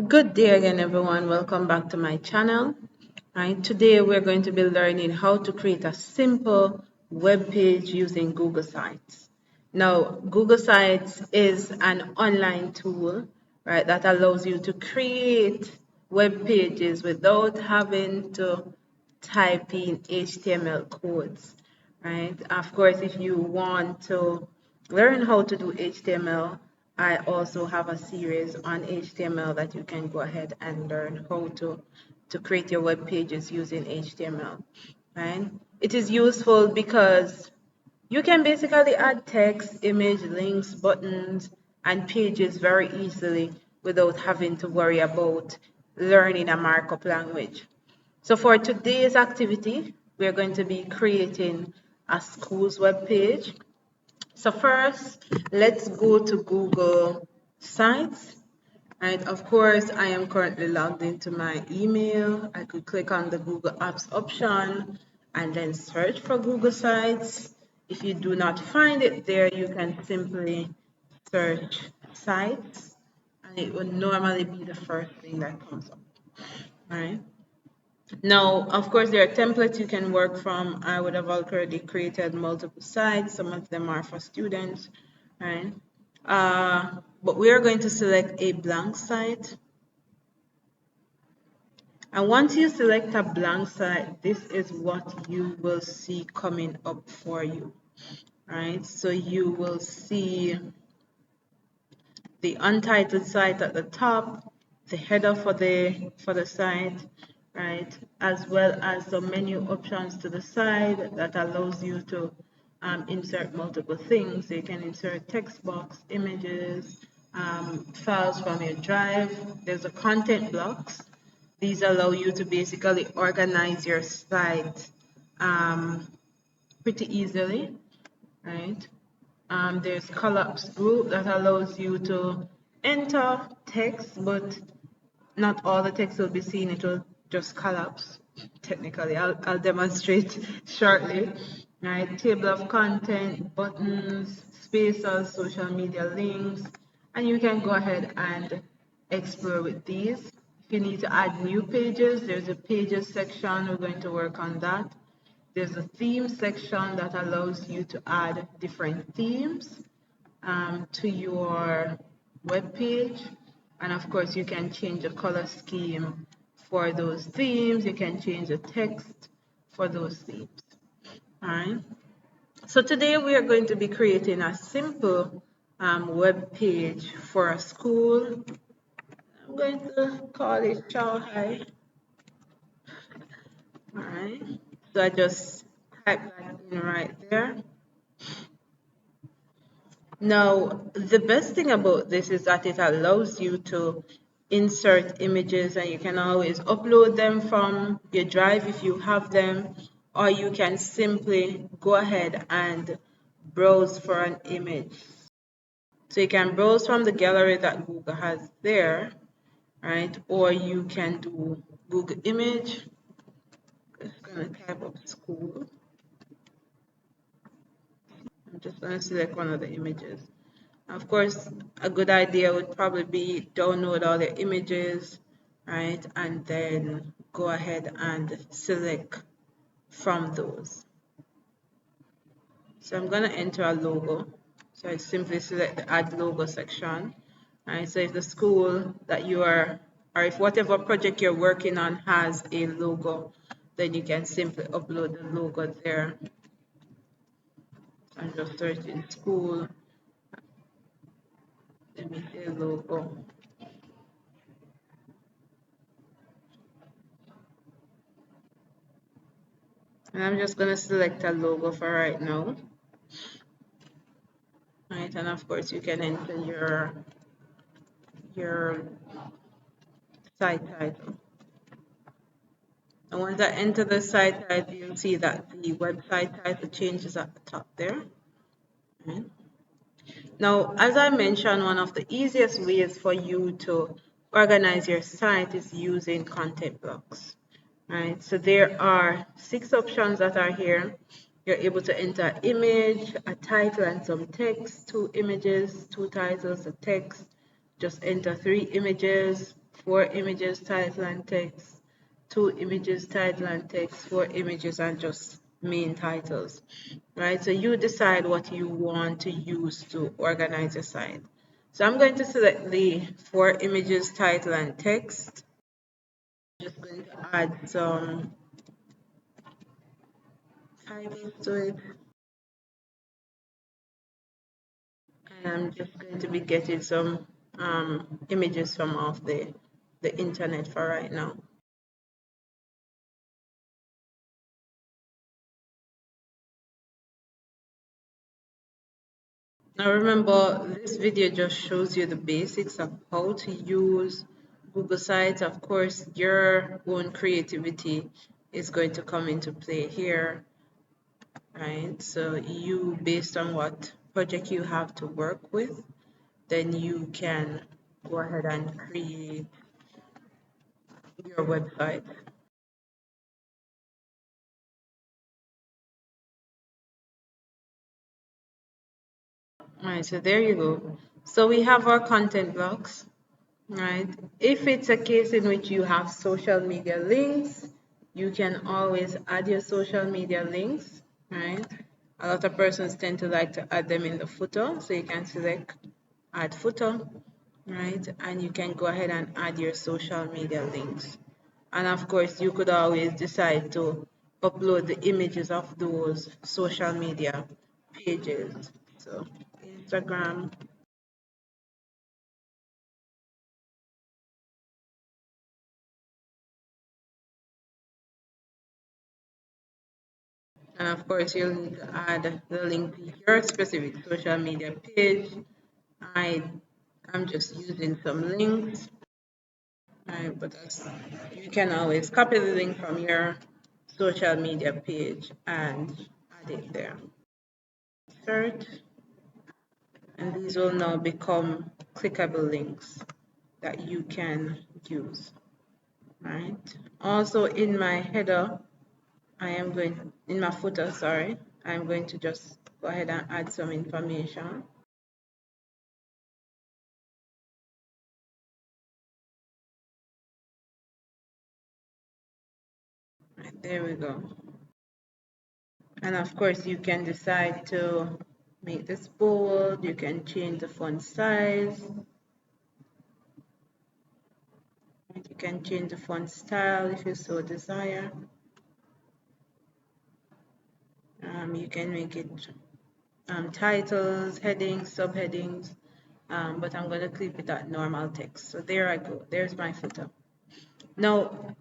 Good day again, everyone. Welcome back to my channel. Right, today we're going to be learning how to create a simple web page using Google Sites. Now, Google Sites is an online tool, right, that allows you to create web pages without having to type in HTML codes, right? Of course, if you want to learn how to do HTML, I also have a series on HTML that you can go ahead and learn how to create your web pages using HTML, right? It is useful because you can basically add text, image, links, buttons, and pages very easily without having to worry about learning a markup language. So for today's activity, we're going to be creating a school's web page. So first, let's go to Google Sites. And of course, I am currently logged into my email. I could click on the Google Apps option and then search for Google Sites. If you do not find it there, you can simply search sites and it will normally be the first thing that comes up. All right. Now, of course, there are templates you can work from. I would have already created multiple sites. Some of them are for students, right? But we are going to select a blank site. And once you select a blank site, this is what you will see coming up for you, right? So you will see the untitled site at the top, the header for the site, right, as well as the menu options to the side that allows you to insert multiple things. So you can insert text box, images, files from your drive. There's a content blocks. These allow you to basically organize your site pretty easily, right? There's collapse group that allows you to enter text, but not all the text will be seen. It will just collapse. Technically, I'll demonstrate shortly. Right, table of content, buttons, spaces, social media links, and you can go ahead and explore with these. If you need to add new pages, there's a pages section. We're going to work on that. There's a theme section that allows you to add different themes to your web page. And of course, you can change the color scheme for those themes. You can change the text for those themes. All right. So today we are going to be creating a simple web page for a school. I'm going to call it Shanghai. All right. So I just type that in right there. Now, the best thing about this is that it allows you to insert images and you can always upload them from your drive if you have them, or you can simply go ahead and browse for an image. So you can browse from the gallery that Google has there, right? Or you can do Google image. I'm just going to type up school. I'm just going to select one of the images. Of course, a good idea would probably be download all the images, right? And then go ahead and select from those. So I'm going to enter a logo. So I simply select the add logo section. Right? So if the school that you are, or if whatever project you're working on has a logo, then you can simply upload the logo there. I'm just searching school. Let me say logo. And I'm just going to select a logo for right now. Right, and of course you can enter your site title. And once I enter the site title, you'll see that the website title changes at the top there. Right. Now, as I mentioned, one of the easiest ways for you to organize your site is using content blocks. Right, so there are 6 options that are here. You're able to enter image, a title, and some text, 2 images, 2 titles, a text. Just enter 3 images, 4 images, title and text, 2 images, title and text, 4 images and just main titles, right? So you decide what you want to use to organize your site. So I'm going to select the 4 images, title and text. I'm just going to add some titles to it. And I'm just going to be getting some images from off the internet for right now. Now remember, this video just shows you the basics of how to use Google Sites. Of course, your own creativity is going to come into play here, right? So you, based on what project you have to work with, then you can go ahead and create your website. All right, so there you go. So we have our content blocks. Right. If it's a case in which you have social media links, you can always add your social media links, right? A lot of persons tend to like to add them in the footer, so you can select add footer, right? And you can go ahead and add your social media links. And of course, you could always decide to upload the images of those social media pages. So Instagram, and of course, you'll need to add the link to your specific social media page. I am just using some links, right? But you can always copy the link from your social media page and add it there. Search, and these will now become clickable links that you can use, right? Also, in my header, in my footer, sorry, I'm going to just go ahead and add some information. Right, there we go. And of course, you can decide to make this bold. You can change the font size. You can change the font style if you so desire. You can make it titles, headings, subheadings, but I'm going to keep it at normal text. So there I go. There's my footer. Now,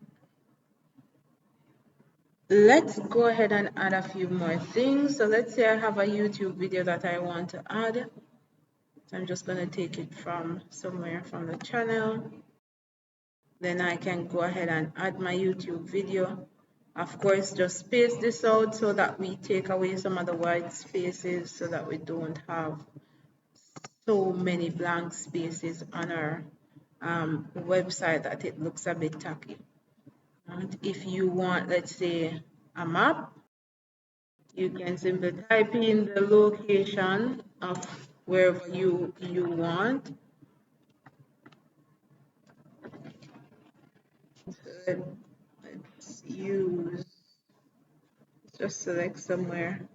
let's go ahead and add a few more things. So let's say I have a YouTube video that I want to add. So I'm just going to take it from somewhere from the channel. Then I can go ahead and add my YouTube video. Of course, just space this out so that we take away some of the white spaces so that we don't have so many blank spaces on our website that it looks a bit tacky. And if you want, let's say, a map, you can simply type in the location of wherever you want. So let's use, just select somewhere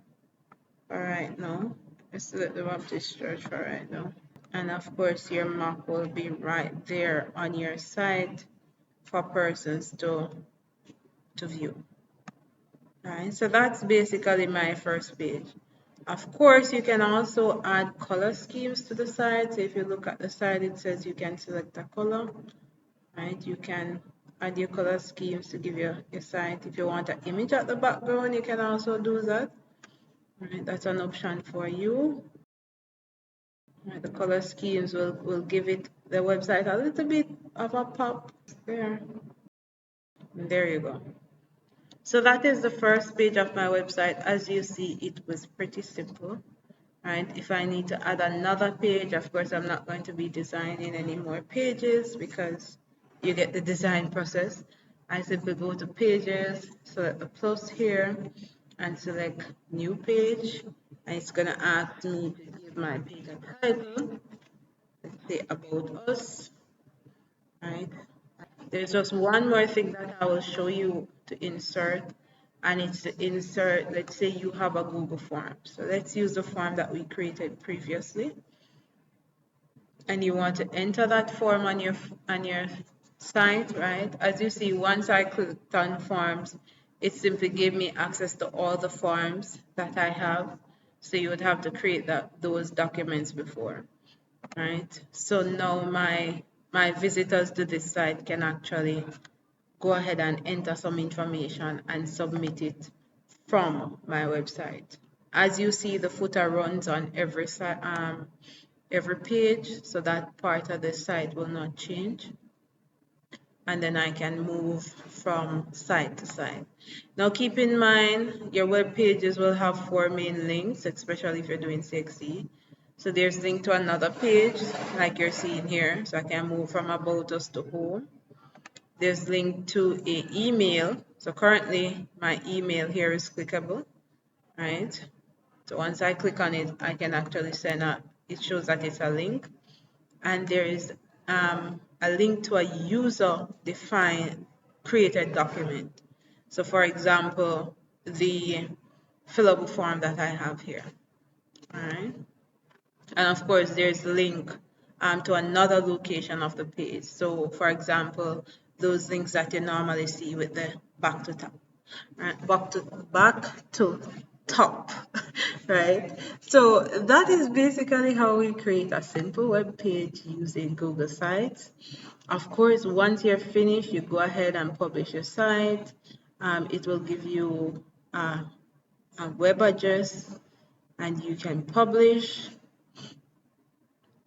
for right now. Let's select the Baptist Church for right now. And of course, your map will be right there on your site for persons to view. Right, so that's basically my first page. Of course, you can also add color schemes to the site. So if you look at the site, it says you can select a color, right? You can add your color schemes to give your site. If you want an image at the background, you can also do that. Right, that's an option for you. Right, the color schemes will give it the website a little bit of a pop there. And there you go. So that is the first page of my website. As you see, it was pretty simple. Right? If I need to add another page, of course, I'm not going to be designing any more pages because you get the design process. I simply go to pages, select the plus here, and select new page. And it's going to ask me to give my page a title. Let's say about us, right? There's just one more thing that I will show you to insert, and it's to insert, let's say you have a Google form. So let's use the form that we created previously. And you want to enter that form on your site, right? As you see, once I clicked on forms, it simply gave me access to all the forms that I have. So you would have to create those documents before, right? So now my visitors to this site can actually go ahead and enter some information and submit it from my website. As you see, the footer runs on every page, so that part of the site will not change. And then I can move from site to site. Now keep in mind, your web pages will have 4 main links, especially if you're doing CXC. So there's link to another page, like you're seeing here. So I can move from about us to home. There's link to a email. So currently my email here is clickable, right? So once I click on it, I can actually it shows that it's a link. And there is a link to a user-defined created document. So for example, the fillable form that I have here, all right? And of course, there's a link to another location of the page. So for example, those links that you normally see with the back to top, right? Back to top, right? So that is basically how we create a simple web page using Google Sites. Of course, once you're finished, you go ahead and publish your site. It will give you a web address and you can publish.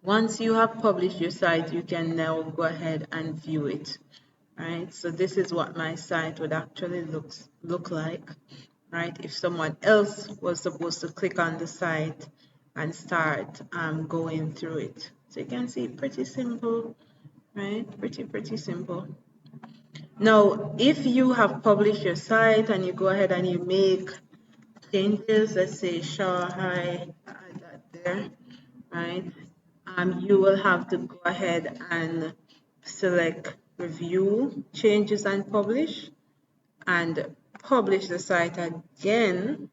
Once you have published your site, you can now go ahead and view it, right? So this is what my site would actually look like, right? If someone else was supposed to click on the site and start going through it. So you can see pretty simple, right? Pretty simple. Now, if you have published your site and you go ahead and you make changes, let's say Shanghai, add that there, right? You will have to go ahead and select review changes and publish the site again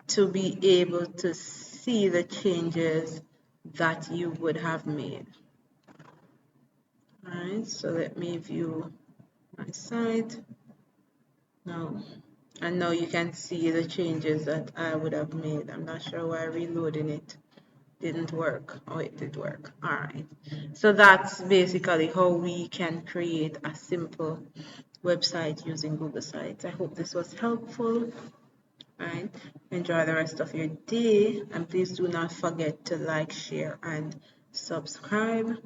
to be able to see the changes that you would have made. All right, so let me view my site now. And now you can see the changes that I would have made. I'm not sure why reloading it didn't work. Oh, it did work. All right. So that's basically how we can create a simple website using Google Sites. I hope this was helpful. All right. Enjoy the rest of your day. And please do not forget to like, share, and subscribe.